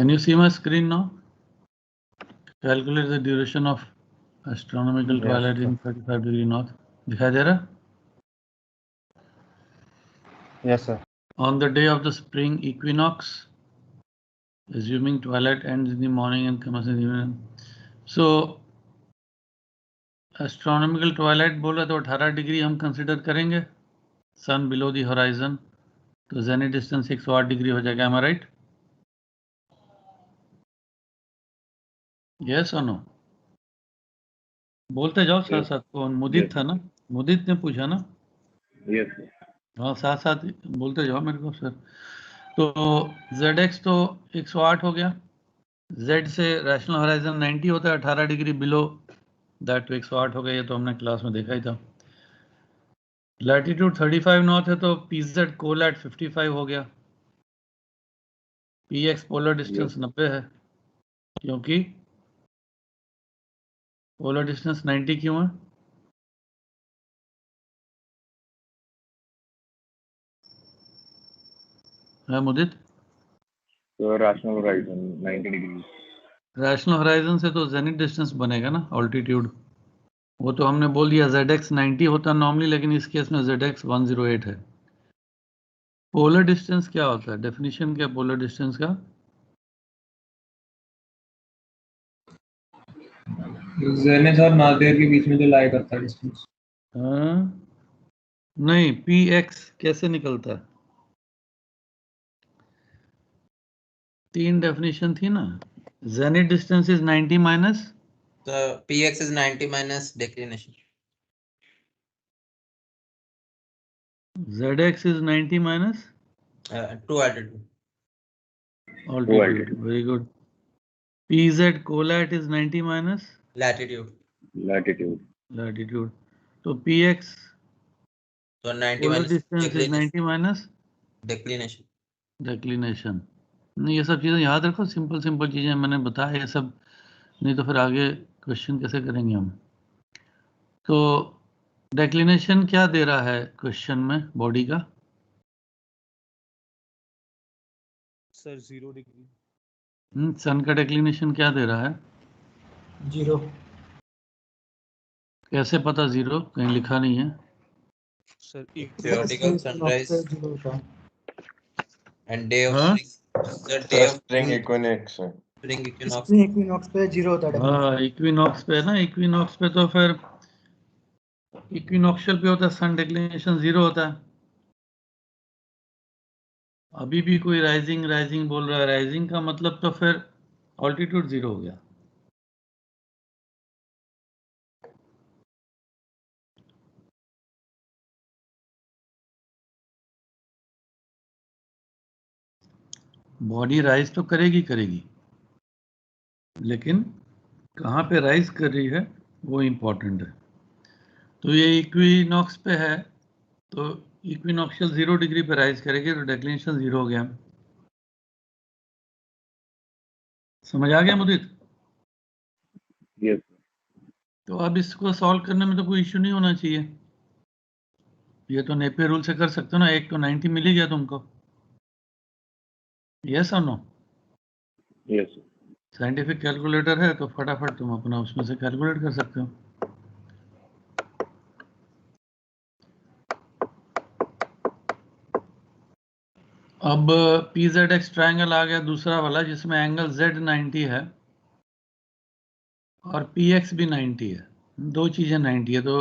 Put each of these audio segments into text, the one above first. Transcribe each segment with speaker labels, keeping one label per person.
Speaker 1: Can you see my screen now? Calculate the duration of astronomical twilight in 35 degree north. दिखाई दे रहा?
Speaker 2: Yes, sir.
Speaker 1: On the day of the spring equinox, assuming twilight ends in the morning and commences in the evening. So astronomical twilight बोला तो 18 degree हम consider करेंगे. सन below the horizon, तो zenith distance 108 degree हो जाएगा. M I right? Yes और no? बोलते जाओ साथ साथ. कौन? मुदित था ना? मुदित ने पूछा ना?
Speaker 3: यस.
Speaker 1: हाँ, साथ साथ बोलते जाओ मेरे को सर. तो ZX तो 108 हो गया. Z से रैशनल होराइजन 90 होता है, 18 डिग्री बिलो दैट तो 108 हो गया. ये तो हमने क्लास में देखा ही था. लैटिट्यूड 35 नॉर्थ है तो PZ कोलैट 55 हो गया. PX पोलर डिस्टेंस 90 है, क्योंकि पोलर डिस्टेंस 90 क्यों है? है मुदित?
Speaker 3: तो rational horizon 90 degree.
Speaker 1: Rational horizon से तो जेनिथ डिस्टेंस बनेगा ना, ऑल्टीट्यूड. वो तो हमने बोल दिया ZX 90 होता है नॉर्मली, लेकिन इस केस में ZX 108 है. पोलर डिस्टेंस क्या होता है? डेफिनेशन क्या पोलर डिस्टेंस का?
Speaker 4: जेनिथ और नादिर के बीच में जो लाई करता है डिस्टेंस.
Speaker 1: नहीं, PX कैसे निकलता है? 3 डेफिनेशन थी ना. जेनिथ डिस्टेंस इज 90 माइनस,
Speaker 5: तो PX is 90 minus declination.
Speaker 1: ZX is 90 minus
Speaker 5: 2 altitude.
Speaker 1: altitude. Very good. PZ colat is 90 minus
Speaker 5: Latitude.
Speaker 1: latitude. So PX
Speaker 5: So 90
Speaker 1: polar
Speaker 5: minus
Speaker 1: distance is
Speaker 5: declination.
Speaker 1: 90 minus
Speaker 5: Declination.
Speaker 1: declination. नहीं, ये सब चीजें याद रखो. Simple simple चीजें मैंने बताया ये सब, नहीं तो फिर आगे क्वेश्चन कैसे करेंगे हम. तो डेक्लिनेशन क्या दे रहा है क्वेश्चन में बॉडी का?
Speaker 2: Sir 0 degree.
Speaker 1: सन का डेक्लिनेशन क्या दे रहा है?
Speaker 4: 0.
Speaker 1: कैसे पता 0? कहीं लिखा नहीं है.
Speaker 2: Sir
Speaker 5: Theoretical sunrise and day of
Speaker 1: हाँ?
Speaker 5: the day of
Speaker 3: spring equinox.
Speaker 5: spring equinox.
Speaker 4: Spring equinox पे 0 होता है.
Speaker 1: हाँ, इक्विनॉक्स पे ना. इक्विनॉक्स पे तो फिर इक्विनॉक्शियल पे होता है सन डिक्लिनेशन 0 होता है. अभी भी कोई राइजिंग बोल रहा है. राइजिंग का मतलब तो फिर ऑल्टीट्यूड 0 हो गया. बॉडी राइज तो करेगी, लेकिन कहाँ पे राइज कर रही है वो इंपॉर्टेंट है. तो ये इक्विनॉक्स पे है तो इक्विनॉक्शियल 0 डिग्री पे राइज करेगी तो डेक्लिनेशन 0 हो गया. समझ आ गया मुदित?
Speaker 3: यस.
Speaker 1: तो अब इसको सॉल्व करने में तो कोई इश्यू नहीं होना चाहिए. ये तो नेपियर रूल से कर सकते हो ना. एक तो 90 मिल ही गया तुमको. यस और नो?
Speaker 3: यस.
Speaker 1: साइंटिफिक कैलकुलेटर है तो फटाफट तुम अपना उसमें से कैलकुलेट कर सकते हो. अब PZX ट्रायंगल आ गया दूसरा वाला, जिसमें एंगल Z 90 है और PX भी 90 है. दो चीजें 90 है. तो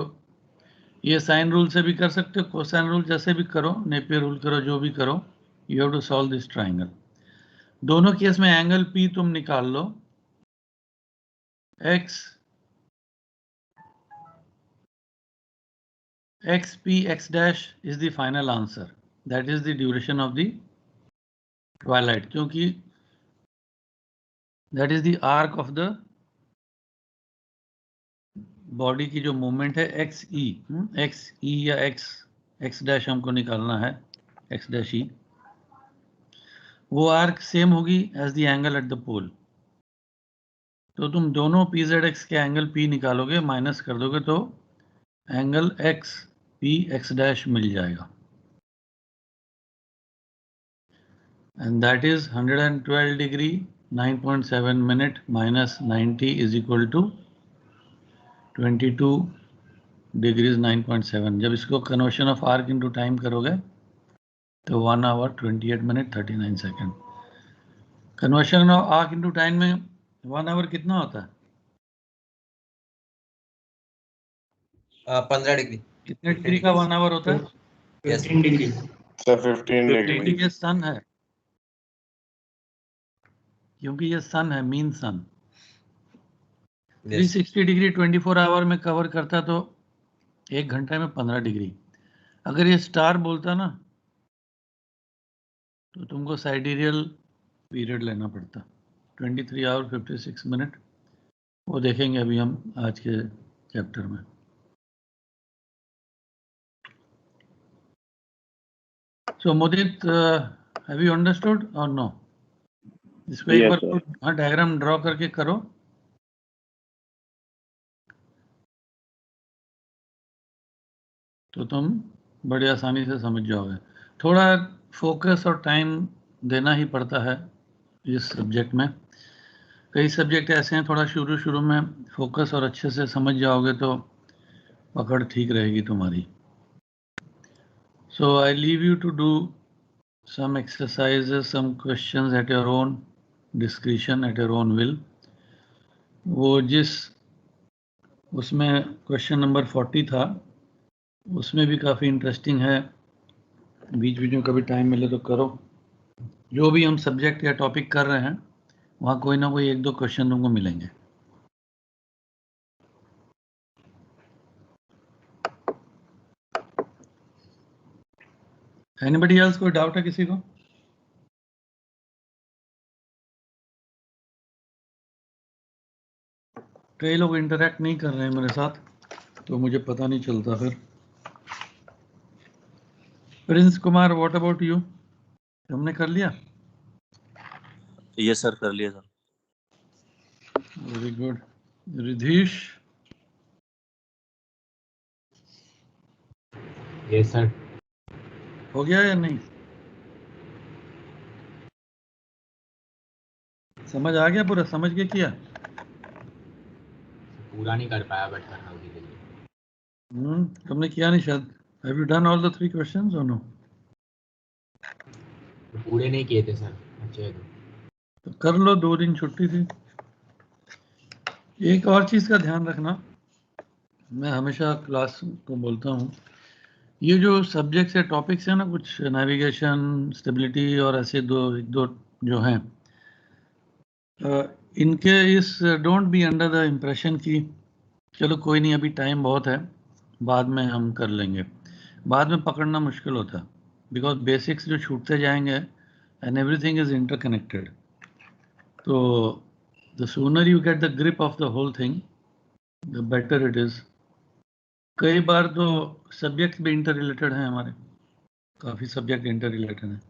Speaker 1: ये साइन रूल से भी कर सकते हो, कोसाइन रूल जैसे भी करो, नेपियर रूल करो, जो भी करो. You have to solve this triangle. दोनों केस में एंगल P तुम निकाल लो. XP X' is the final answer. That is the duration of the twilight, क्योंकि that is the arc of the body की जो मूवमेंट है XE या X' हमको निकालना है. X', वो आर्क सेम होगी as the angle at the pole. तो तुम दोनों PZX के एंगल P निकालोगे, माइनस कर दोगे तो एंगल XP X' मिल जाएगा. And that is 112 degree 9.7 minute minus 90 is equal to 22 degrees 9.7। जब इसको conversion of arc into time करोगे तो 1 hour 28 minute 39 second. Conversion of arc into time में 1 आवर कितना होता है?
Speaker 5: 15 डिग्री।
Speaker 1: कितने डिग्री का 1 आवर होता है?
Speaker 4: 15 डिग्री।
Speaker 3: सर 15
Speaker 1: क्योंकि
Speaker 3: डिग्री।
Speaker 1: ये सन है, क्योंकि ये सन है, मीन सन। 360 डिग्री 24 आवर में कवर करता तो 1 घंटे में 15 डिग्री। अगर ये स्टार बोलता ना तो तुमको साइडेरियल पीरियड लेना पड़ता, 23 आवर 56 मिनट। वो देखेंगे अभी हम आज के चैप्टर में। So Mudit, have you understood or no? इसको एक
Speaker 3: Yes,
Speaker 1: बार हाँ डायग्राम ड्रॉ करके करो। तो तुम बड़ी आसानी से समझ जाओगे। थोड़ा फोकस और टाइम देना ही पड़ता है इस सब्जेक्ट में। कई सब्जेक्ट ऐसे हैं थोड़ा शुरू में फोकस और अच्छे से समझ जाओगे तो पकड़ ठीक रहेगी तुम्हारी। So I leave you to do some exercises, some questions at your own discretion, at your own will. वो जिस उसमें क्वेश्चन नंबर 40 था उसमें भी काफ़ी इंटरेस्टिंग है, बीच में कभी टाइम मिले तो करो। जो भी हम सब्जेक्ट या टॉपिक कर रहे हैं वहाँ कोई ना कोई 1-2 क्वेश्चन तुमको मिलेंगे। एनीबडी एल्स, कोई डाउट है किसी को? कई लोग इंटरेक्ट नहीं कर रहे हैं मेरे साथ तो मुझे पता नहीं चलता फिर। Prince Kumar, what about you? तुमने कर लिया?
Speaker 6: यस सर, कर लिया sir.
Speaker 1: Very good. Ridhish?
Speaker 2: Yes sir.
Speaker 1: हो गया या नहीं? समझ आ गया पूरा? समझ के किया?
Speaker 2: पूरा नहीं कर पाया बट करना होगी के लिए।
Speaker 1: तुमने किया नहीं शायद। Have you done all the 3 questions और नो?
Speaker 2: पूरे नहीं किए थे सर, अच्छे
Speaker 1: तो कर लो, 2 दिन छुट्टी थी। एक और चीज का ध्यान रखना, मैं हमेशा क्लास को बोलता हूँ, ये जो सब्जेक्ट्स या टॉपिक्स हैं ना, कुछ नेविगेशन, स्टेबिलिटी और ऐसे दो जो हैं, इनके इस don't be under the impression कि चलो कोई नहीं अभी टाइम बहुत है बाद में हम कर लेंगे। बाद में पकड़ना मुश्किल होता है बिकॉज बेसिक्स जो छूटते जाएंगे एंड एवरीथिंग इज इंटरकनेक्टेड। तो the sooner you get the grip of the whole thing the better it is. कई बार तो सब्जेक्ट भी इंटर रिलेटेड हैं, हमारे काफ़ी सब्जेक्ट इंटर रिलेटेड हैं।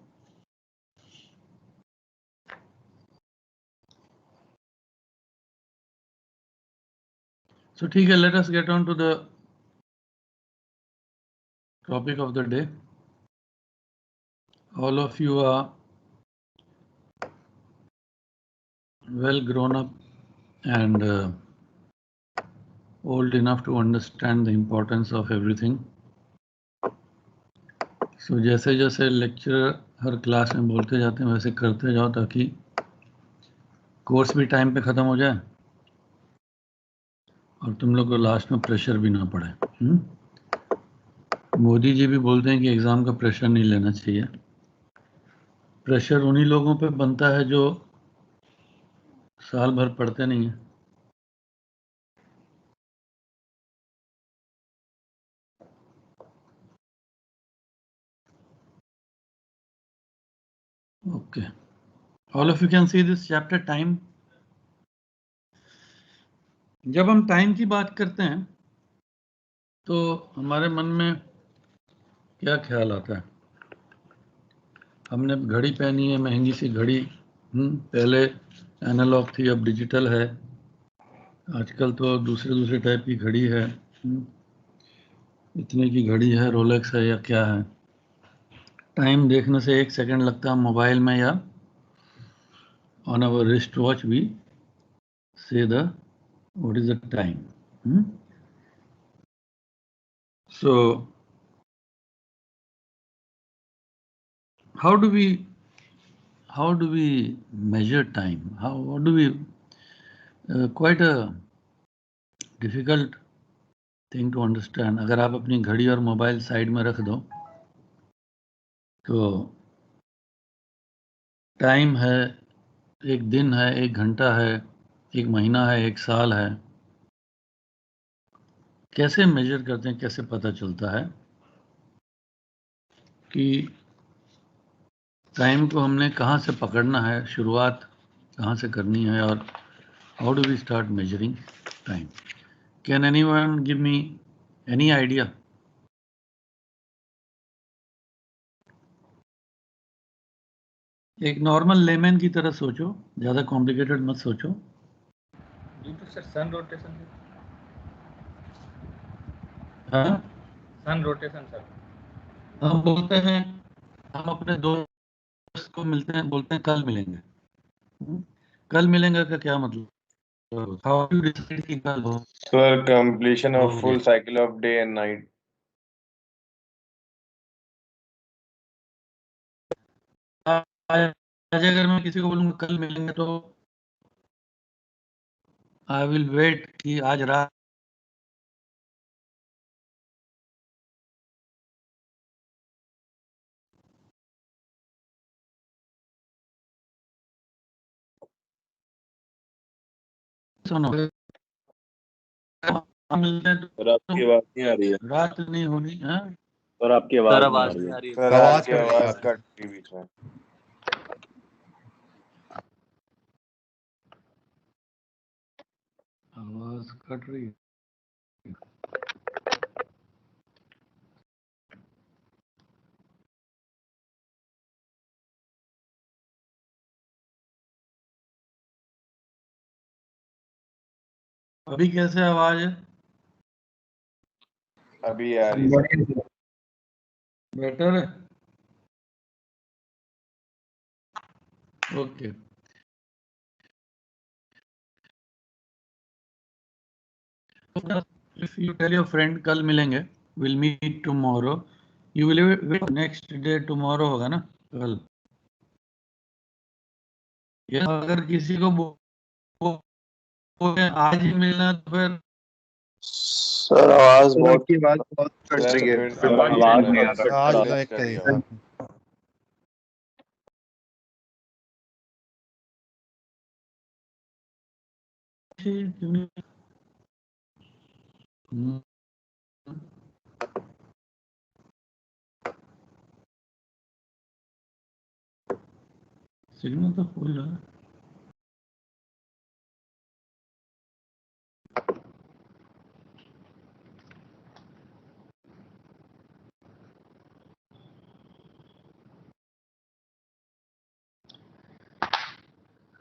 Speaker 1: So ठीक है, let us get on to the topic of the day. All of you are well grown up and old enough to understand the importance of everything. So जैसे जैसे lecture हर class में बोलते जाते हैं वैसे करते जाओ ताकि कोर्स भी टाइम पे ख़त्म हो जाए और तुम लोग को लास्ट में प्रेशर भी ना पड़े। मोदी जी भी बोलते हैं कि एग्ज़ाम का प्रेशर नहीं लेना चाहिए। प्रेशर उन्हीं लोगों पे बनता है जो साल भर पढ़ते नहीं हैं। Okay, all of you can see this chapter time. जब हम टाइम की बात करते हैं तो हमारे मन में क्या ख्याल आता है? हमने घड़ी पहनी है, महंगी सी घड़ी। पहले एनालॉग थी, अब डिजिटल है। आजकल तो दूसरे टाइप की घड़ी है। इतने की घड़ी है, रोलेक्स है या क्या है। टाइम देखने से 1 सेकंड लगता है मोबाइल में या on our wristwatch we say what is the time. So how do we measure time? How do we quite a difficult thing to understand. अगर आप अपनी घड़ी और मोबाइल साइड में रख दो तो टाइम है, एक दिन है, एक घंटा है, एक महीना है, एक साल है, कैसे मेजर करते हैं, कैसे पता चलता है कि टाइम को हमने कहाँ से पकड़ना है, शुरुआत कहाँ से करनी है, और how do we start measuring time? Can anyone give me any idea? एक नॉर्मल लेमैन की तरह सोचो, ज्यादा कॉम्प्लिकेटेड मत सोचो।
Speaker 6: Due to sir sun rotation.
Speaker 1: हाँ,
Speaker 6: सन रोटेशन सर।
Speaker 1: हम बोलते हैं, हम अपने दोस्त को मिलते हैं, बोलते हैं कल मिलेंगे। कल मिलेंगे का क्या मतलब? हाउ डू डिसाइड कि कल हो?
Speaker 3: Sir, completion of full cycle of day and night.
Speaker 1: आज अगर मैं किसी को बोलूंगा कल मिलेंगे तो आई विल वेट कि आज रात सुनो, मिलते हैं
Speaker 3: सर आपकी आवाज नहीं आ रही है।
Speaker 1: रात नहीं होनी है।
Speaker 3: सर आपकी आवाज नहीं आ रही है। सर आपकी आवाज कट रही है बीच में।
Speaker 1: आवाज कट रही है। अभी कैसे आवाज है?
Speaker 3: अभी आ रही है।
Speaker 1: बेटर है? Okay. If you tell your friend कल मिलेंगे, we'll meet tomorrow, you will wait next day tomorrow होगा ना कल। या अगर किसी को आज ही मिलना तो फिर
Speaker 3: सर आवाज बहुत
Speaker 7: कट रही है।
Speaker 3: आवाज नहीं आ रहा।
Speaker 7: आज का एक तरीका।
Speaker 1: सिग्नल तो फुल रहा है।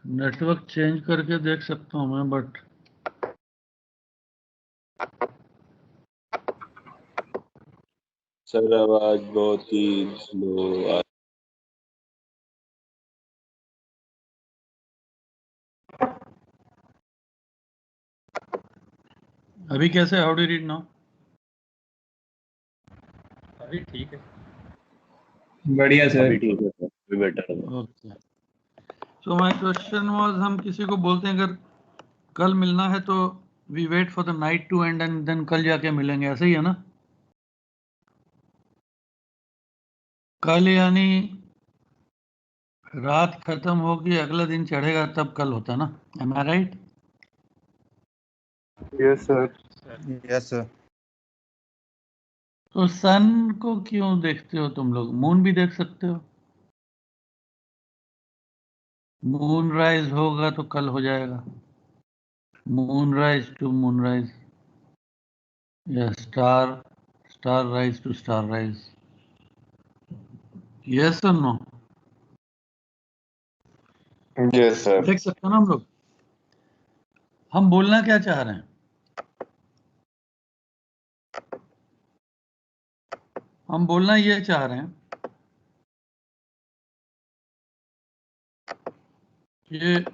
Speaker 1: नेटवर्क चेंज करके देख सकता हूँ मैं, बट
Speaker 3: सर आवाज बहुत ही स्लो आ।
Speaker 1: अभी कैसे? How do read now?
Speaker 6: अभी ठीक है।
Speaker 4: बढ़िया सर।
Speaker 3: अभी ठीक है सर, अभी बेटर है।
Speaker 1: Okay. So my question was, हम किसी को बोलते हैं अगर कल मिलना है तो we wait for the night to end and then कल जाके मिलेंगे, ऐसे ही है ना? कल यानी रात खत्म होगी, अगला दिन चढ़ेगा, तब कल होता ना? Am I right?
Speaker 3: Yes sir.
Speaker 7: Yes sir.
Speaker 1: तो सन को क्यों देखते हो तुम लोग? मून भी देख सकते हो। मून राइज होगा तो कल हो जाएगा। Moon rise to moon rise, या star rise to star rise. Yes और नो?
Speaker 3: Yes sir.
Speaker 1: देख सकते हो ना हम लोग? हम बोलना क्या चाह रहे हैं? हम बोलना ये चाह रहे हैं ये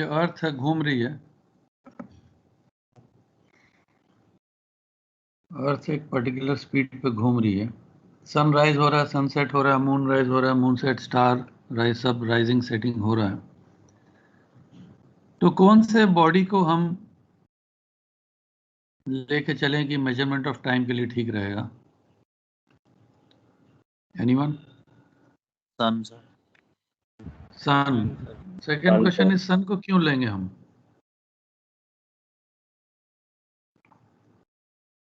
Speaker 1: अर्थ है, घूम रही है। अर्थ एक पर्टिकुलर स्पीड पे घूम रही है। सनराइज हो रहा है, सनसेट हो रहा है, मून राइज हो रहा है, मून सेट, स्टार राइज, सब राइजिंग सेटिंग हो रहा है। तो कौन से बॉडी को हम लेके चलें कि मेजरमेंट ऑफ टाइम के लिए ठीक रहेगा? Anyone?
Speaker 8: Sun sir.
Speaker 1: Sun. Second question is sun को क्यों लेंगे हम?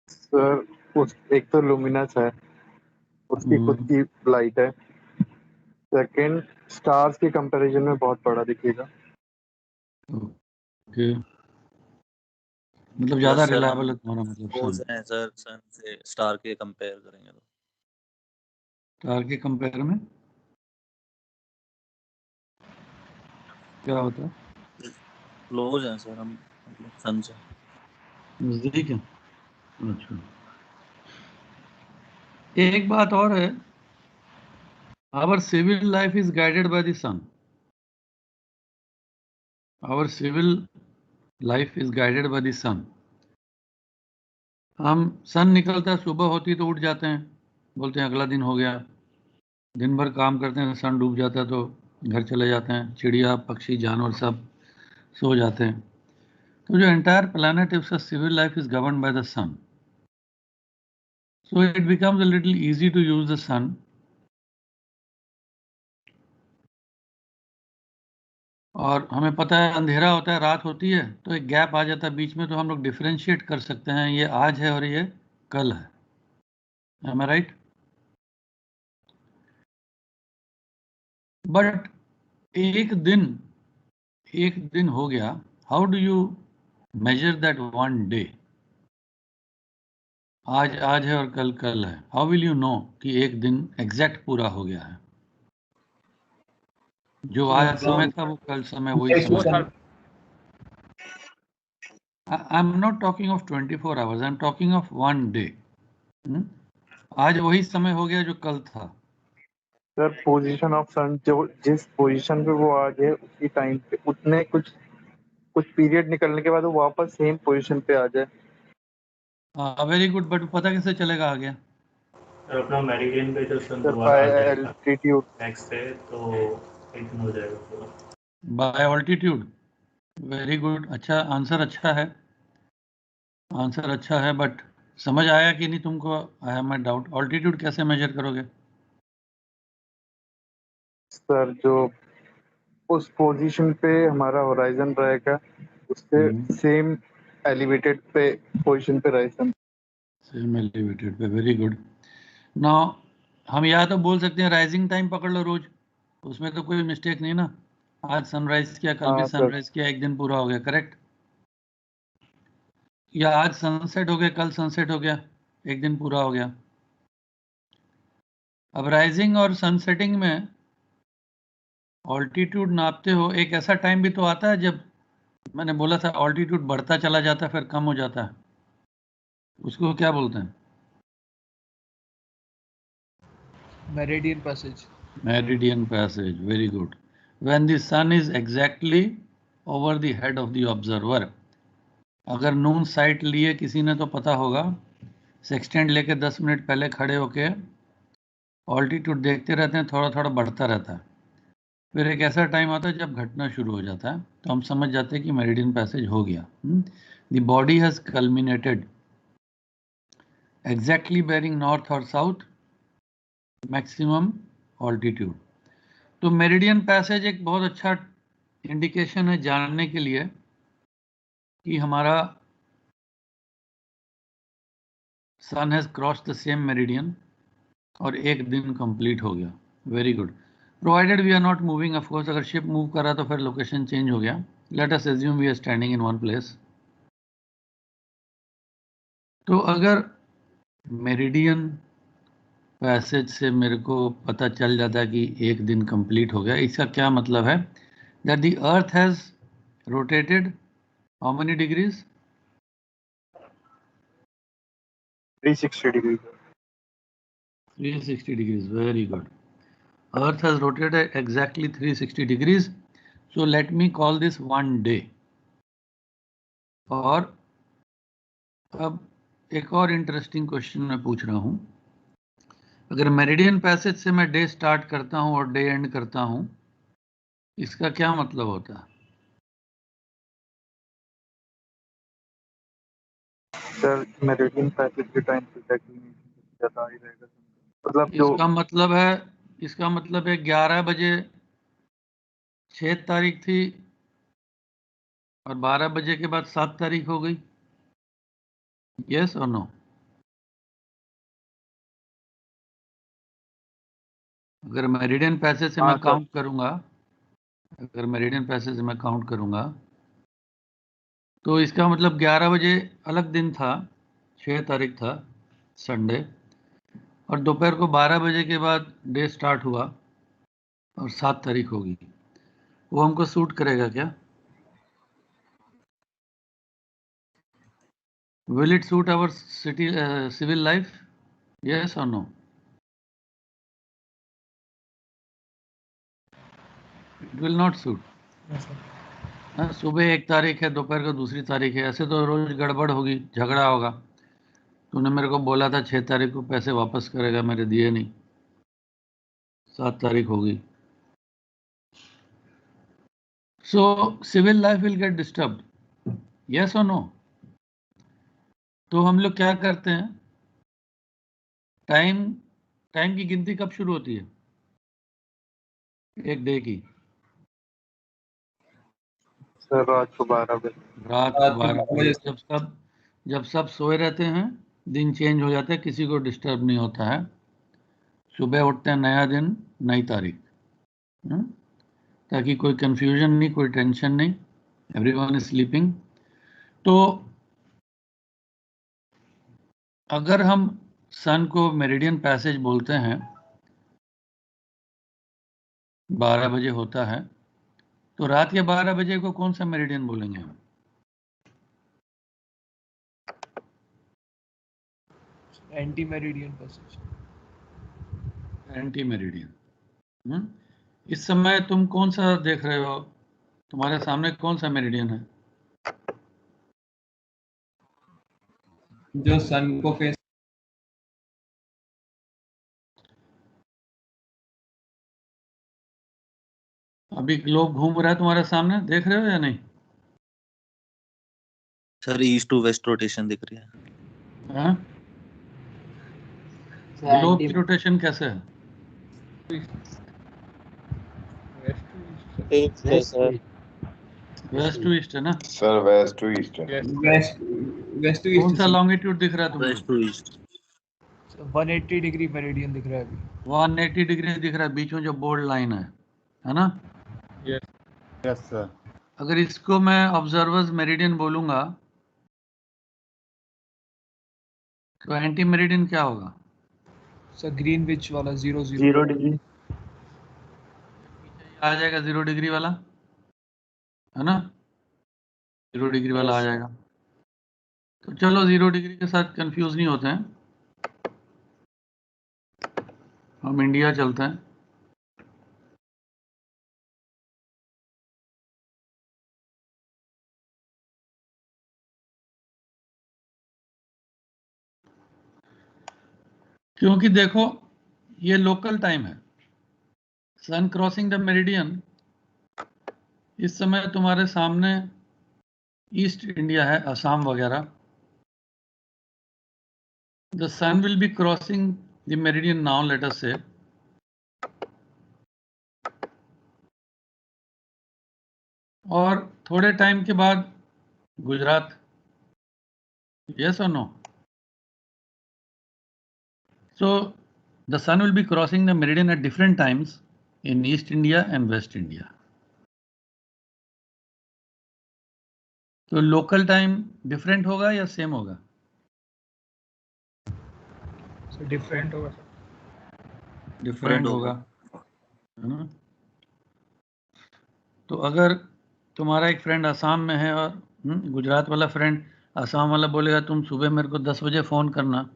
Speaker 9: सर उस एक तो लुमिनस है, उसकी खुद की लाइट है। सेकंड, स्टार्स के कंपैरिजन में बहुत बड़ा दिखेगा।
Speaker 1: ओके, मतलब ज्यादा रिलायबल है तुम्हारा मतलब
Speaker 8: क्लोज
Speaker 1: सन।
Speaker 8: है सर सन से, स्टार के कंपेयर करेंगे तो।
Speaker 1: स्टार के कंपेयर में क्या होता है?
Speaker 8: क्लोज है सर हम, मतलब सन से।
Speaker 1: नजदीक है। अच्छा, एक बात और है, our civil life is guided by the sun. Our civil life is guided by the sun. हम सन निकलता है, सुबह होती है तो उठ जाते हैं, बोलते हैं अगला दिन हो गया। दिन भर काम करते हैं, सन डूब जाता है तो घर चले जाते हैं, चिड़िया पक्षी जानवर सब सो जाते हैं। तो जो एंटायर प्लैनेट है उसका civil life is governed by the sun, so it becomes a little easy to use the sun. और हमें पता है अंधेरा होता है, रात होती है, तो एक गैप आ जाता है बीच में, तो हम लोग डिफरेंशिएट कर सकते हैं, ये आज है और ये कल है। Am I right? बट एक दिन हो गया, how do you measure that one day? आज आज है और कल कल है, हाउ विल यू नो कि एक दिन एग्जैक्ट पूरा हो गया है? जो आज समय था वो कल समय वही समय था। I am not talking of 24 hours, I am talking of one day. आज वही समय हो गया जो कल था।
Speaker 9: सर पोजीशन ऑफ सन, जो जिस पोजीशन पे वो आज है उसी टाइम पे उतने कुछ पीरियड निकलने के बाद वो वापस सेम पोजीशन पे आ जाए।
Speaker 1: वेरी गुड, बट पता कैसे चलेगा आ गया?
Speaker 10: सर अपना मेरिडियन पे जो सन
Speaker 9: सर
Speaker 10: दोबारा
Speaker 9: बाय
Speaker 10: आ जाएगा
Speaker 9: एल्टीट्यूड।
Speaker 10: नेक्स्ट डे, तो एक दिन हो जाएगा पूरा।
Speaker 1: By altitude. वेरी गुड, अच्छा आंसर, अच्छा है आंसर, अच्छा है, बट समझ आया कि नहीं तुमको? I have my doubt, altitude कैसे मेजर करोगे?
Speaker 9: सर जो उस पोजीशन पे हमारा होराइजन रहेगा उससे सेम एलिवेटेड पे पोजीशन पे रहे सन।
Speaker 1: सेम एलिवेटेड पे, वेरी गुड। नाउ हम या तो बोल सकते हैं राइजिंग टाइम पकड़ लो रोज, उसमें तो कोई मिस्टेक नहीं ना। आज सनराइज किया, कल भी
Speaker 9: हाँ सर।
Speaker 1: सनराइज किया, एक दिन पूरा हो गया, करेक्ट? या आज सनसेट हो गया, कल सनसेट हो गया, एक दिन पूरा हो गया। अब राइजिंग और सनसेटिंग में ऑल्टीट्यूड नापते हो, एक ऐसा टाइम भी तो आता है जब मैंने बोला था ऑल्टीट्यूड बढ़ता चला जाता है फिर कम हो जाता है, उसको क्या बोलते हैं?
Speaker 4: Meridian passage.
Speaker 1: Meridian passage, very good. When the sun is exactly over the head of the observer. अगर नून साइट लिए किसी ने तो पता होगा, सेक्सटेंट लेके 10 मिनट पहले खड़े होके ऑल्टीट्यूड देखते रहते हैं, थोड़ा थोड़ा बढ़ता रहता है, फिर एक ऐसा टाइम आता है जब घटना शुरू हो जाता है, तो हम समझ जाते हैं कि मेरिडियन पैसेज हो गया। The body has culminated exactly bearing north और साउथ मैक्सिमम ऑल्टीट्यूड। तो मेरिडियन पैसेज एक बहुत अच्छा इंडिकेशन है जानने के लिए कि हमारा sun has cross the same meridian और एक दिन कंप्लीट हो गया। Very good, provided we are not moving. Of course अगर शिप मूव कर रहा तो फिर लोकेशन चेंज हो गया। Let us assume we are standing in one place. तो अगर मेरिडियन पैसेज से मेरे को पता चल जाता है कि एक दिन कंप्लीट हो गया, इसका क्या मतलब है? That the earth has rotated how many degrees?
Speaker 9: 360 degree.
Speaker 1: 360 degrees, very good. Earth has rotated exactly 360 degrees. So let me call this one day. और अब एक और इंटरेस्टिंग क्वेश्चन मैं पूछ रहा हूं, अगर मेरिडियन पैसेज से मैं डे स्टार्ट करता हूं और डे एंड करता हूं, इसका क्या मतलब होता है?
Speaker 9: सर मेरिडियन पैसेज के टाइम पे डेक्लिनेशन ज्यादा ही रहेगा, मतलब जो
Speaker 1: इसका मतलब है 11 बजे 6 तारीख थी और 12 बजे के बाद 7 तारीख हो गई। यस और नो? अगर मेरिडियन पैसेज से मैं काउंट करूंगा, अगर मेरिडियन पैसेज से मैं काउंट करूंगा तो इसका मतलब 11 बजे अलग दिन था, 6 तारीख था संडे, और दोपहर को 12 बजे के बाद डे स्टार्ट हुआ और 7 तारीख होगी। वो हमको सूट करेगा क्या? Will it suit our civil life? Yes or no? It will not suit. हाँ, सुबह 1 तारीख है, दोपहर को दूसरी तारीख है, ऐसे तो रोज गड़बड़ होगी, झगड़ा होगा। तूने मेरे को बोला था 6 तारीख को पैसे वापस करेगा, मेरे दिए नहीं, 7 तारीख होगी। So civil life will get disturbed. Yes or no? तो हम लोग क्या करते हैं, टाइम की गिनती कब शुरू होती है एक डे की?
Speaker 9: सर रात को 12 बजे।
Speaker 1: रात को 12 बजे, जब सब सोए रहते हैं, दिन चेंज हो जाता है, किसी को डिस्टर्ब नहीं होता है, सुबह उठते हैं, नया दिन, नई तारीख, ताकि कोई कंफ्यूजन नहीं, कोई टेंशन नहीं, एवरीवन इज स्लीपिंग। तो अगर हम सन को मेरिडियन पैसेज बोलते हैं, 12 बजे होता है, तो रात के 12 बजे को कौन सा मेरिडियन बोलेंगे हम?
Speaker 4: Anti meridian passage.
Speaker 1: Anti meridian. इस समय तुम कौन सा देख रहे हो? तुम्हारे सामने कौन सा मेरिडियन है?
Speaker 4: जो सन को फेस।
Speaker 1: अभी ग्लोब घूम रहा है तुम्हारे सामने, देख रहे हो या नहीं?
Speaker 8: Sir east to west rotation दिख रही है।
Speaker 1: हाँ, ग्लोब की रोटेशन कैसे है? वेस्ट टू ईस्ट है ना
Speaker 3: सर? वेस्ट टू ईस्ट है।
Speaker 4: वेस्ट टू
Speaker 1: कौन
Speaker 4: ईस्ट।
Speaker 1: सा लॉन्गिट्यूड दिख रहा है तुमको?
Speaker 8: West to east
Speaker 4: 180 degree meridian दिख रहा है अभी।
Speaker 1: 180 डिग्री दिख रहा है, बीच में जो बोल्ड लाइन है ना?
Speaker 7: Yes sir.
Speaker 1: अगर इसको मैं ऑब्जर्वर्स मेरिडियन बोलूंगा तो एंटी मेरिडियन क्या होगा?
Speaker 4: सर ग्रीनविच वाला
Speaker 8: 0 डिग्री
Speaker 1: आ जाएगा 0 डिग्री वाला, है ना? 0 डिग्री वाला आ जाएगा। तो चलो 0 डिग्री के साथ कंफ्यूज नहीं होते हैं, हम इंडिया चलते हैं। क्योंकि देखो ये लोकल टाइम है, सन क्रॉसिंग द मेरिडियन, इस समय तुम्हारे सामने ईस्ट इंडिया है, असम वगैरह। The sun will be crossing the meridian now, let us say, और थोड़े टाइम के बाद गुजरात। यस और no? So the sun will be crossing the meridian at different times in East India and West India. तो local time different होगा या same होगा?
Speaker 6: Different होगा सर।
Speaker 1: डिफरेंट होगा, है ना? तो अगर तुम्हारा एक फ्रेंड असम में है और गुजरात वाला फ्रेंड असम वाला बोलेगा तुम सुबह मेरे को 10 बजे फोन करना,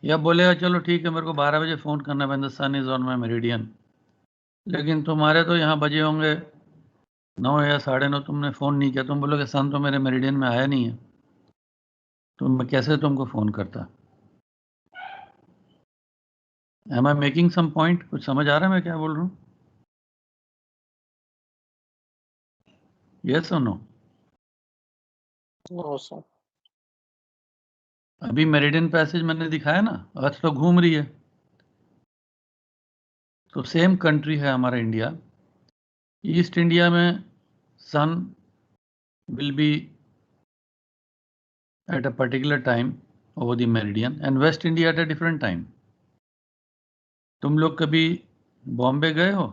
Speaker 1: या बोलेगा चलो ठीक है मेरे को 12 बजे फ़ोन करना when the sun is on my meridian, लेकिन तुम्हारे तो यहाँ बजे होंगे 9 या 9:30, तुमने फ़ोन नहीं किया, तुम बोलोगे सन तो मेरे मेरिडियन में आया नहीं है, तो मैं कैसे तुमको फ़ोन करता? Am I making some point? कुछ समझ आ रहा है मैं क्या बोल रहा हूँ? यस और नो?
Speaker 6: No sir.
Speaker 1: अभी मेरिडियन पैसेज मैंने दिखाया ना, अर्थ तो घूम रही है, तो सेम कंट्री है हमारा इंडिया। ईस्ट इंडिया में sun will be at a particular time over the meridian and West India at a different time. तुम लोग कभी बॉम्बे गए हो?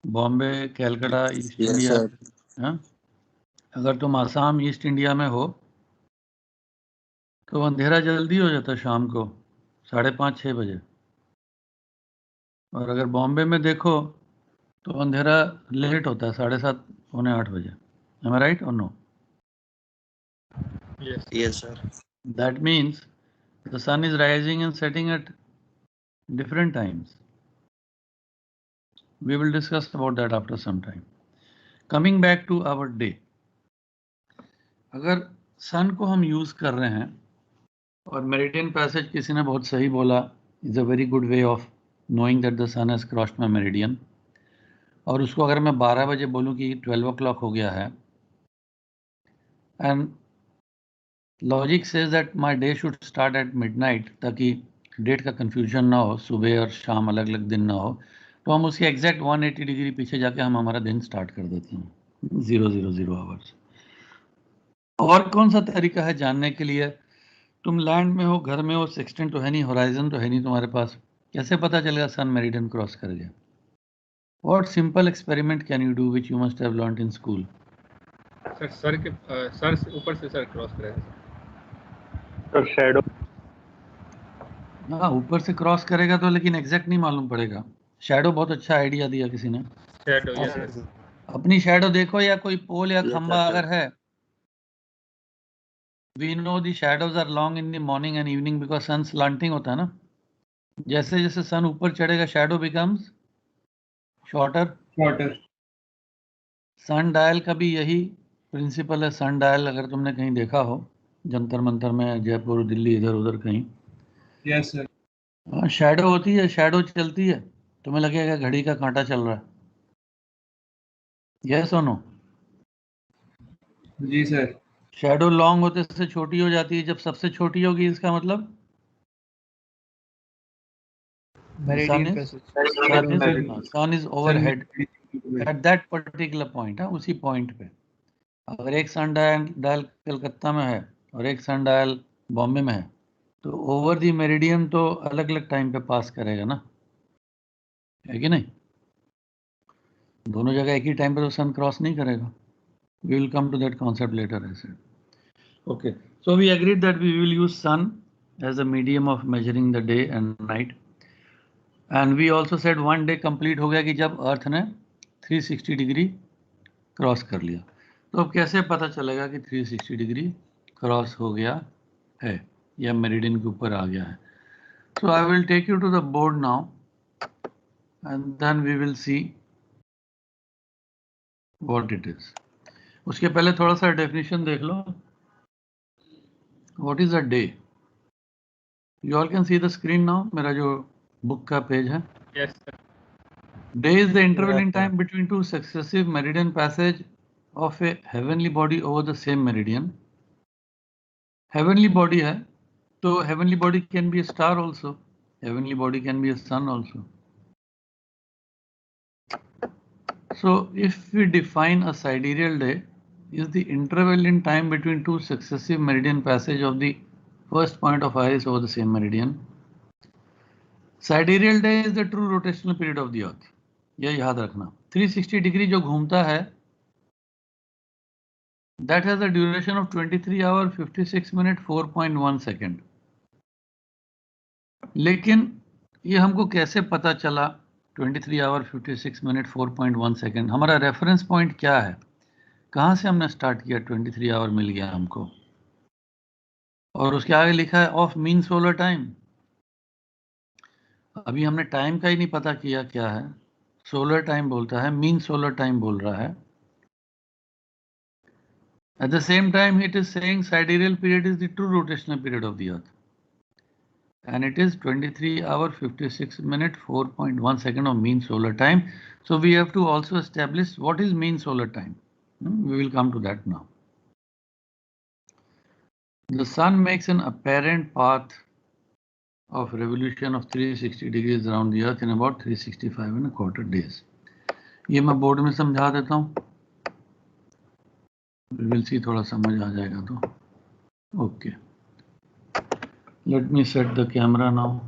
Speaker 1: Bombay, Calcutta, east
Speaker 8: Yes,
Speaker 1: India?
Speaker 8: sir.
Speaker 1: हाँ? अगर तुम आसाम ईस्ट इंडिया में हो तो अंधेरा जल्दी हो जाता है शाम को 5:30-6 बजे, और अगर बॉम्बे में देखो तो अंधेरा लेट होता है 7:30-8 बजे। Am I right or no?
Speaker 6: Yes.
Speaker 8: Yes, sir.
Speaker 1: That means the sun is rising and setting at different times. We will discuss about that after some time. Coming back to our day, अगर सन को हम use कर रहे हैं, और meridian passage किसी ने बहुत सही बोला, is a very good way of knowing that the sun has crossed my meridian, और उसको अगर मैं 12 बजे बोलूं कि 12 o'clock हो गया है, and logic says that my day should start at midnight, ताकि डेट का कंफ्यूजन ना हो, सुबह और शाम अलग अलग दिन ना हो, तो हम उसके एग्जैक्ट 180 डिग्री पीछे जाके हम हमारा दिन स्टार्ट कर देते हैं 000 आवर्स। और कौन सा तरीका है जानने के लिए? तुम लैंड में हो, घर में हो, सेक्सटेंट तो है नहीं, होराइजन तो है नहीं तुम्हारे पास, कैसे पता चलेगा सन मेरिडियन क्रॉस कर गया? What simple experiment can you do which you must have learned in school?
Speaker 6: Sir sir से ऊपर से सर क्रॉस करेगा
Speaker 3: तो शैडो
Speaker 1: हाँ, ऊपर से क्रॉस करेगा तो, लेकिन एग्जैक्ट नहीं मालूम पड़ेगा। शैडो बहुत अच्छा आइडिया दिया किसी ने।
Speaker 6: शैडो। यस।
Speaker 1: अपनी शैडो देखो, या कोई पोल या
Speaker 8: Yes,
Speaker 1: खंबा
Speaker 8: sir.
Speaker 1: अगर है, we know the shadows are long in the morning and evening because sun slanting होता है ना। जैसे जैसे सन ऊपर चढ़ेगा shadow becomes shorter.
Speaker 4: Shorter.
Speaker 1: Sundial का भी यही प्रिंसिपल है। सन डायल अगर तुमने कहीं देखा हो, जंतर मंतर में, जयपुर, दिल्ली, इधर उधर कहीं,
Speaker 4: यस सर।
Speaker 1: हाँ, शैडो होती है, शैडो चलती है, तुम्हें लगेगा घड़ी का कांटा चल रहा है। यस और नो?
Speaker 4: जी सर।
Speaker 1: शैडो लॉन्ग होते से छोटी हो जाती है, जब सबसे छोटी होगी इसका मतलब sun is overhead at that particular point. उसी पॉइंट पे अगर एक सन डायल कलकत्ता में है और एक सन डायल बॉम्बे में है, तो ओवर दी मेरिडियन तो अलग अलग टाइम पे पास करेगा ना, है कि नहीं? दोनों जगह एक ही टाइम पे तो सन क्रॉस नहीं करेगा। We will come to that concept later, I said. Okay, so we agreed that we will use sun as a medium of measuring the day and night, and we also said one day complete हो गया कि जब अर्थ ने 360 degree cross कर लिया। तो अब कैसे पता चलेगा कि 360 डिग्री क्रॉस हो गया है या मेरिडियन के ऊपर आ गया है? So I will take you to the board now and then we will see what it is. उसके पहले थोड़ा सा डेफिनेशन देख लो। What is a day? You all can see the screen now. मेरा जो बुक का पेज है।
Speaker 6: Yes sir.
Speaker 1: Day is the interval in time between two successive meridian passage of a heavenly body over the same meridian. Heavenly body है, तो heavenly body can be a star also. Heavenly body can be a sun also. So if we define a sidereal day is the interval in time between two successive meridian passage of the first point of iris over the same meridian. Sidereal day is the true rotational period of the earth. ये याद रखना। 360 degree जो घूमता है, that has a duration of 23 hour 56 minute 4.1 second. लेकिन ये हमको कैसे पता चला 23 आवर 56 मिनट 4.1 सेकेंड? हमारा रेफरेंस पॉइंट क्या है? कहाँ से हमने स्टार्ट किया? 23 आवर मिल गया हमको। और उसके आगे लिखा है ऑफ मीन सोलर टाइम। अभी हमने टाइम का ही नहीं पता किया क्या है। सोलर टाइम बोलता है, मीन सोलर टाइम बोल रहा है। At the same time, it is saying sidereal period is the true rotational period of the Earth, and it is 23 hour 56 minute 4.1 second of mean solar time. So we have to also establish what is mean solar time. We will come to that now. The sun makes an apparent path of revolution of 360 degrees around the Earth in about 365.25 days. ये मैं board में समझा देता हूँ, will see थोड़ा समझ आ जाएगा तो। Okay, let me set the camera now.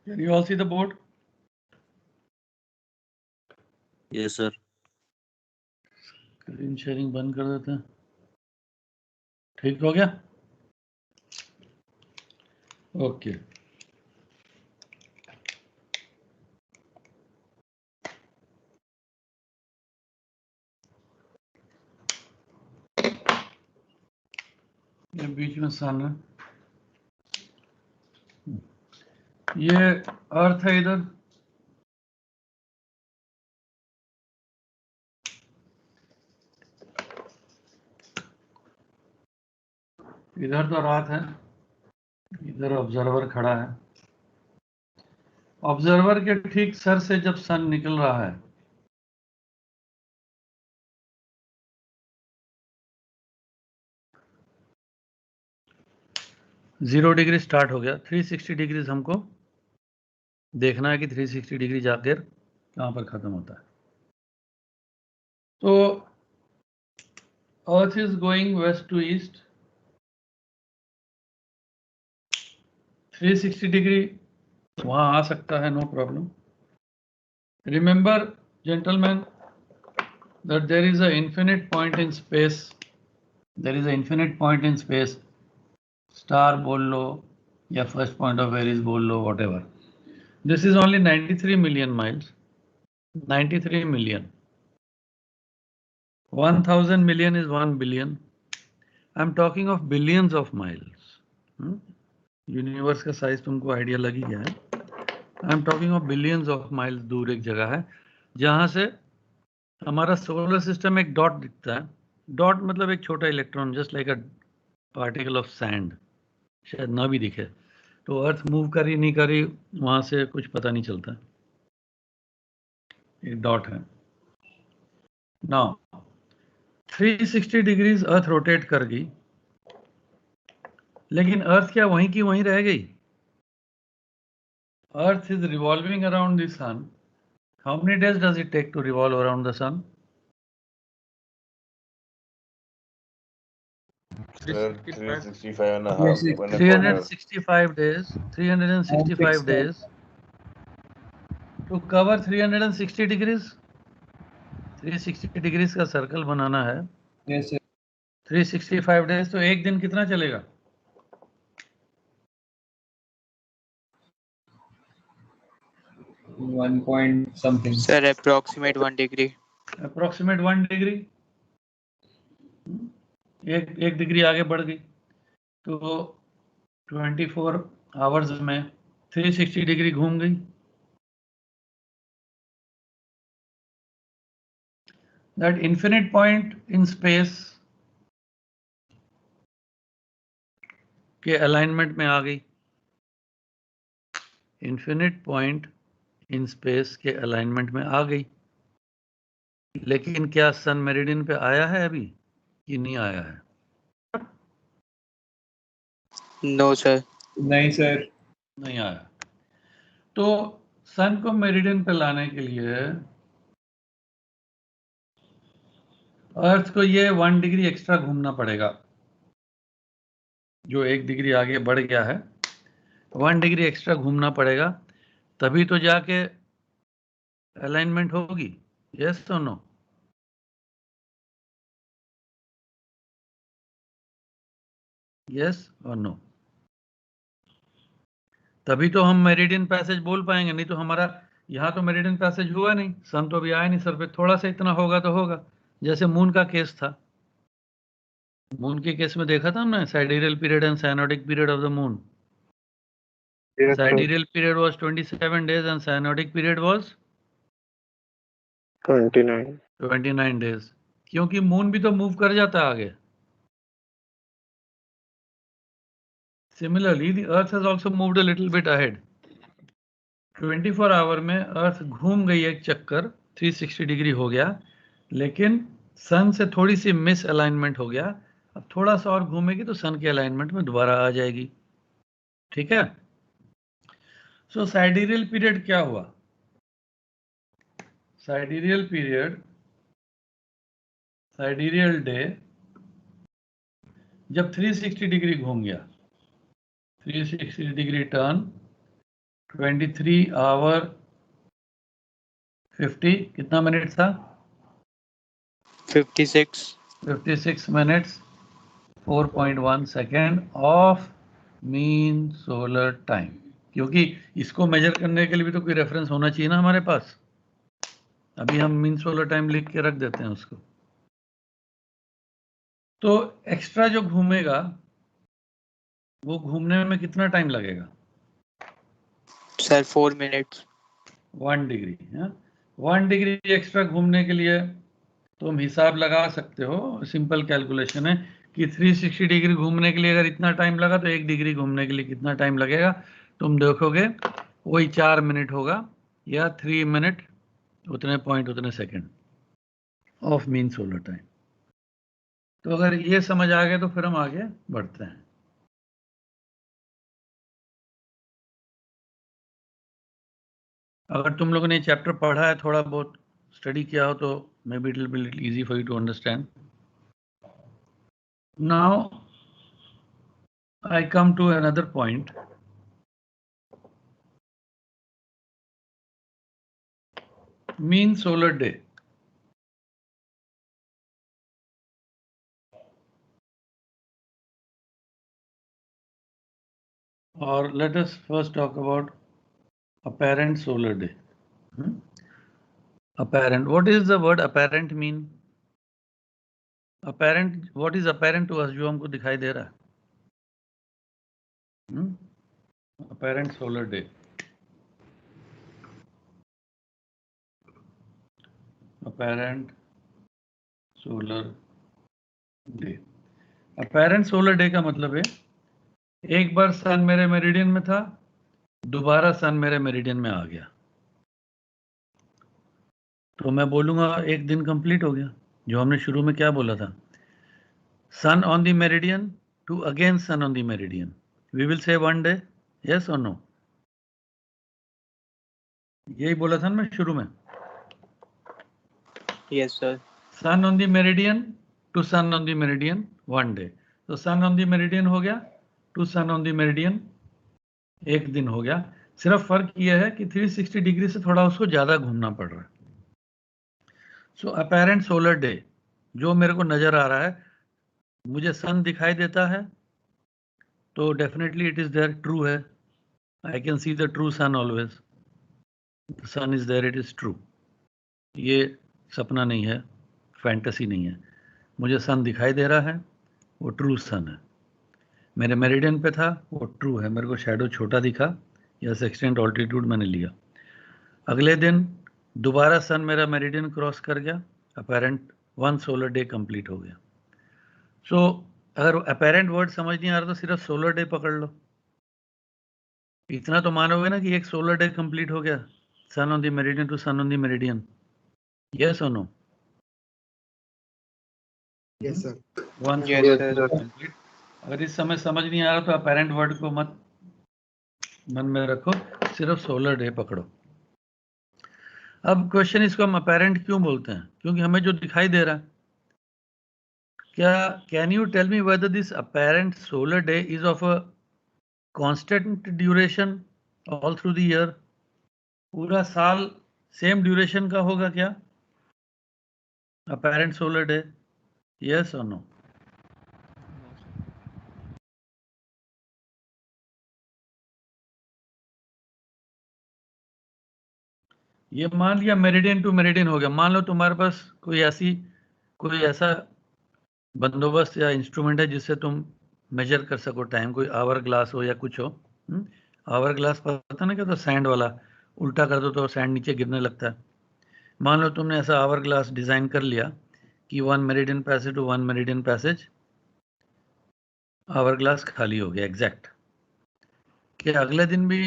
Speaker 1: Can you all see the board?
Speaker 8: Yes, sir.
Speaker 1: Screen sharing बंद कर देते हैं। ठीक हो गया? ओके। ये बीच में सन है, ये अर्थ है इधर, इधर तो रात है, इधर ऑब्जर्वर खड़ा है। ऑब्जर्वर के ठीक सर से जब सन निकल रहा है, जीरो डिग्री स्टार्ट हो गया, 360 डिग्रीज हमको देखना है कि 360 डिग्री जाकर कहां पर खत्म होता है। तो earth is going west to east, 360 degree वहां आ सकता है, no problem. Remember gentleman that there is a infinite point in space, there is a infinite point in space, star बोल लो या फर्स्ट पॉइंट ऑफ एरिस बोल लो, whatever. This is only 93 million miles, 93 million. 1000 million is 1 billion. I'm talking of billions of miles. Universe का size तुमको idea लग ही गया है। I'm talking of billions of miles दूर एक जगह है जहां से हमारा सोलर सिस्टम एक डॉट दिखता है। डॉट मतलब एक छोटा electron, just like a particle of sand, शायद ना भी दिखे। तो अर्थ मूव करी नहीं करी वहां से कुछ पता नहीं चलता, एक डॉट है। नाउ 360 डिग्रीज अर्थ रोटेट कर गई, लेकिन अर्थ क्या वहीं की वहीं रह गई? Earth is revolving around the sun. How many days does it take to revolve around the sun?
Speaker 3: 365 and a half.
Speaker 1: 365 days, 365 days to cover 360 degrees। 360 degrees का सर्कल बनाना है।
Speaker 4: Yes, sir.
Speaker 1: 365 डेज, तो एक दिन कितना चलेगा?
Speaker 4: One point something.
Speaker 11: Sir, approximate 1 degree.
Speaker 1: Approximate 1 degree, एक degree आगे बढ़ गई तो 24 आवर्स में 360 डिग्री घूम गई। That infinite point in space के अलाइनमेंट में आ गई, इन्फिनिट पॉइंट इन स्पेस के अलाइनमेंट में आ गई। लेकिन क्या सन मेरिडियन पे आया है अभी कि नहीं आया है?
Speaker 11: No, sir.
Speaker 4: नहीं सर।
Speaker 1: नहीं आया। तो सन को मेरिडियन पे लाने के लिए अर्थ को ये 1 डिग्री एक्स्ट्रा घूमना पड़ेगा, जो 1 डिग्री आगे बढ़ गया है 1 डिग्री एक्स्ट्रा घूमना पड़ेगा, तभी तो जाके अलाइनमेंट होगी। यस और नो? यस और नो? तभी तो हम मेरिडियन पैसेज बोल पाएंगे, नहीं तो हमारा यहाँ तो मेरिडियन पैसेज हुआ नहीं, सन तो अभी आया नहीं सर पे, थोड़ा सा इतना होगा तो होगा। जैसे मून का केस था, मून के केस में देखा था हमने sidereal period and synodic period of the moon.
Speaker 9: Yes, sir.
Speaker 1: Sidereal period was 27 days and cyanotic period was 29 days, क्योंकि मून भी तो मूव कर जाता है आगे। Similarly, the earth has also moved a little bit ahead. 24 our में अर्थ घूम गई एक चक्कर, 360 डिग्री हो गया, लेकिन सन से थोड़ी सी मिस अलाइनमेंट हो गया। अब थोड़ा सा और घूमेगी तो सन के अलाइनमेंट में दोबारा आ जाएगी। ठीक है? सो साइडेरियल पीरियड क्या हुआ? साइडेरियल पीरियड, साइडेरियल डे जब 360 डिग्री घूम गया, 360 डिग्री टर्न, 23 आवर 50 कितना मिनट था? 56 minutes 4.1 second of mean solar time. क्योंकि इसको मेजर करने के लिए भी तो कोई रेफरेंस होना चाहिए ना हमारे पास। अभी हम मीन सोलर टाइम लिख के रख देते हैं उसको। तो एक्स्ट्रा जो घूमेगा वो घूमने में कितना टाइम लगेगा
Speaker 11: sir? 4 minutes.
Speaker 1: 1 degree. 1 degree extra घूमने के लिए तुम हिसाब लगा सकते हो, सिंपल कैलकुलेशन है कि 360 डिग्री घूमने के लिए अगर इतना टाइम लगा तो 1 डिग्री घूमने के लिए कितना टाइम लगेगा। तुम देखोगे वही 4 मिनट होगा या 3 मिनट उतने पॉइंट उतने second of mean solar time. तो अगर ये समझ आ गया तो फिर हम आगे बढ़ते हैं। अगर तुम लोगों ने चैप्टर पढ़ा है, थोड़ा बहुत स्टडी किया हो, तो maybe it will be little easy for you to understand. Now I come to another point. Mean solar day. Or let us first talk about apparent solar day. Apparent. What is the word apparent mean? Apparent. What is apparent to us? जो हमको दिखाई दे रहा है. Apparent solar day. Apparent solar day. Apparent solar day का मतलब है एक बार सन मेरे मेरिडियन में था, दोबारा सन मेरे मेरिडियन में आ गया, तो मैं बोलूंगा एक दिन कंप्लीट हो गया। जो हमने शुरू में क्या बोला था, sun on the meridian to again sun on the meridian, we will say 1 day. Yes और नो? यही बोला था मैं शुरू में।
Speaker 11: Yes sir.
Speaker 1: Sun on the meridian to sun on the meridian 1 day. तो सन ऑन द मेरिडियन हो गया to sun on the meridian 1 दिन हो गया। सिर्फ फर्क यह है कि 360 डिग्री से थोड़ा उसको ज्यादा घूमना पड़ रहा है। सो अपैरेंट सोलर डे जो मेरे को नजर आ रहा है, मुझे सन दिखाई देता है तो definitely it is there, true है। I can see the true sun always, sun is there, it is true. ये सपना नहीं है, फैंटेसी नहीं है, मुझे सन दिखाई दे रहा है, वो ट्रू सन है। मेरे मेरिडियन पे था, वो ट्रू है। मेरे को शैडो छोटा दिखा या सेक्सटेंट ऑल्टीट्यूड मैंने लिया। अगले दिन दोबारा सन मेरा मेरिडियन क्रॉस कर गया, अपैरेंट 1 सोलर डे कंप्लीट हो गया। सो अगर अपैरेंट वर्ड समझ नहीं आ रहा तो सिर्फ सोलर डे पकड़ लो। इतना तो मानोगे ना कि एक सोलर डे कंप्लीट हो गया, sun on the meridian to sun on the meridian. Yes और no?
Speaker 9: Yes sir.
Speaker 1: 1 solar day complete. अगर इस समय समझ नहीं आ रहा तो अपैरेंट वर्ड को मत मन में रखो, सिर्फ सोलर डे पकड़ो। अब क्वेश्चन इसको हम अपेरेंट क्यों बोलते हैं? क्योंकि हमें जो दिखाई दे रहा है, क्या can you tell me whether this apparent solar day is of a constant duration all through the year? पूरा साल सेम ड्यूरेशन का होगा क्या अपेरेंट सोलर डे? यस और नो? ये मान लिया मेरिडियन टू मेरिडियन हो गया। मान लो तुम्हारे पास कोई ऐसा बंदोबस्त या इंस्ट्रूमेंट है जिससे तुम मेजर कर सको टाइम, कोई आवर ग्लास हो या कुछ हो। आवर ग्लास पता ना क्या, तो सैंड वाला, उल्टा कर दो तो सैंड नीचे गिरने लगता है। मान लो तुमने ऐसा आवर ग्लास डिजाइन कर लिया कि 1 meridian passage to 1 meridian passage hourglass खाली हो गया एग्जैक्ट। क्या अगले दिन भी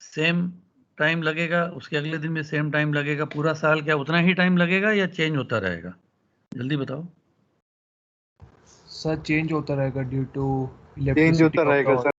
Speaker 1: सेम टाइम लगेगा? उसके अगले दिन भी सेम टाइम लगेगा? पूरा साल क्या उतना ही टाइम लगेगा या चेंज होता रहेगा? जल्दी बताओ।
Speaker 4: सर चेंज होता रहेगा ड्यू टू
Speaker 9: चेंज होता रहेगा सर।